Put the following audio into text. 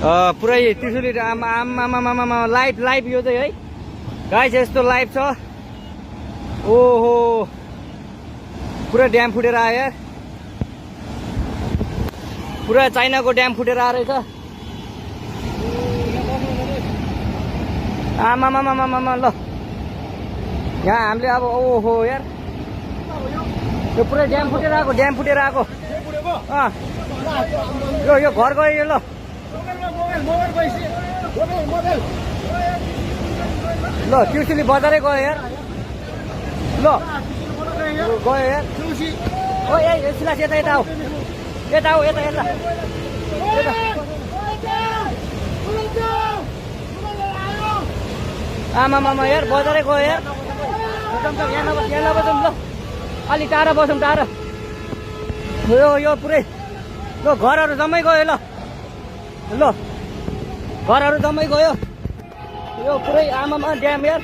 पुरै त्रिशुली आमा live live यो चाहिँ है गाइस यस्तो लाइभ छ ओहो पुरा ड्याम फुटेर आयो यार पुरा चाइनाको ड्याम फुटेर आएर छ आमा ल यहाँ हामीले अब ओहो यार यो पुरै ड्याम फुटेर आएको यो घर गयो यो ल ल त्रिशुली बजारै गयो यार ल गयो यार ओ ए सिलास यता आऊ यता आमा यार बजारै गयो यार यहाँ नबसौँ ल अलि टाढा बसौँ टाढा यो पुरै ल घरहरू जम्मै गयो ल घरहरू जम्मै गयो यो पुरै आमामा ड्याम यार